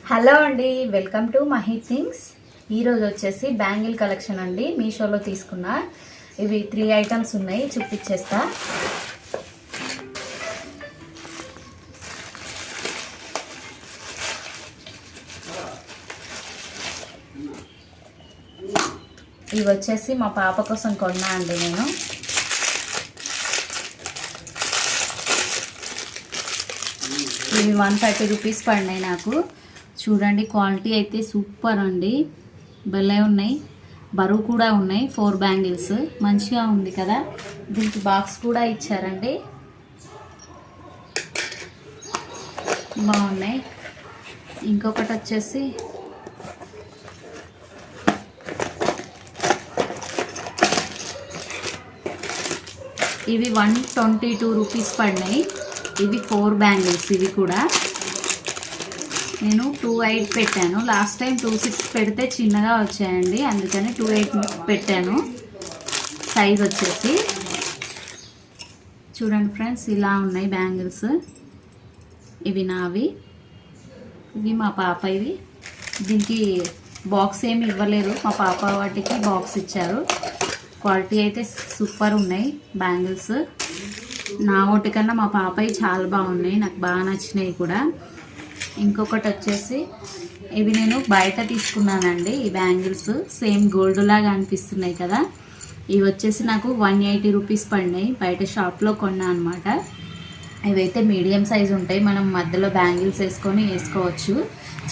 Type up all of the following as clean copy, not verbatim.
Hello అండి, welcome to Mahi things. ఈరోజు వచ్చేసి బ్యాంగిల్ కలెక్షన్ అండి. మీషోలో తీసుకున్న ఇవి 3 ఐటమ్స్ ఉన్నాయి, చూపించేస్తా. ఇవి వచ్చేసి మా పాప కోసం కొన్నా అండి నేను. ఇవి 130 రూపీస్ పడినాయి నాకు. చూడండి, క్వాలిటీ అయితే సూపర్ అండి, భలే ఉన్నాయి. బరువు కూడా ఉన్నాయి. 4 బ్యాంగిల్స్ మంచిగా ఉంది కదా. దీనికి బాక్స్ కూడా ఇచ్చారండి, బాగున్నాయి. ఇంకొకటి వచ్చేసి ఇవి 122 రూపీస్ పడినాయి. ఇవి 4 బ్యాంగిల్స్. ఇవి కూడా నేను 2.8 పెట్టాను. లాస్ట్ టైం 2.6 పెడితే చిన్నగా వచ్చాయండి, అందుకని 2.8 పెట్టాను. సైజ్ వచ్చేసి చూడండి ఫ్రెండ్స్, ఇలా ఉన్నాయి బ్యాంగిల్స్. ఇవి నావి, ఇవి మా పాప. ఇవి దీనికి బాక్స్ ఏమి ఇవ్వలేదు, మా పాప వాటికి బాక్స్ ఇచ్చారు. క్వాలిటీ అయితే సూపర్ ఉన్నాయి బ్యాంగిల్స్. నా వాటి కన్నా మా పాపవి చాలా బాగున్నాయి, నాకు బాగా నచ్చినాయి కూడా. ఇంకొకటి వచ్చేసి ఇవి నేను బయట తీసుకున్నానండి. ఈ బ్యాంగిల్స్ సేమ్ గోల్డ్ లాగా అనిపిస్తున్నాయి కదా. ఇవి వచ్చేసి నాకు 180 రూపీస్ పడినాయి, బయట షాప్లో కొన్నా అనమాట. ఇవైతే మీడియం సైజ్ ఉంటాయి, మనం మధ్యలో బ్యాంగిల్స్ వేసుకోవచ్చు.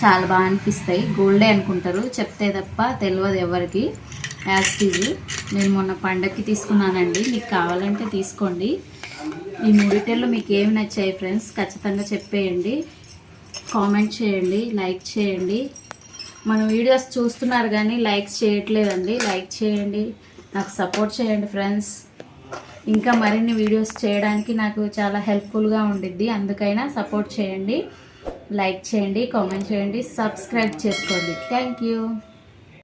చాలా బాగా అనిపిస్తాయి. గోల్డే అనుకుంటారు, చెప్తే తప్ప తెలియదు ఎవరికి. యాస్టీజ్ నేను మొన్న పండగకి తీసుకున్నానండి, మీకు కావాలంటే తీసుకోండి. ఈ మూడిటల్లో మీకు ఏమి నచ్చాయి ఫ్రెండ్స్ ఖచ్చితంగా చెప్పేయండి, కామెంట్ చేయండి, లైక్ చేయండి. మన వీడియోస్ చూస్తున్నారు కానీ లైక్స్ చేయట్లేదండి, లైక్ చేయండి, నాకు సపోర్ట్ చేయండి ఫ్రెండ్స్. ఇంకా మరిన్ని వీడియోస్ చేయడానికి నాకు చాలా హెల్ప్ఫుల్గా ఉండిద్ది, అందుకైనా సపోర్ట్ చేయండి, లైక్ చేయండి, కామెంట్ చేయండి, సబ్స్క్రైబ్ చేసుకోండి. Thank you.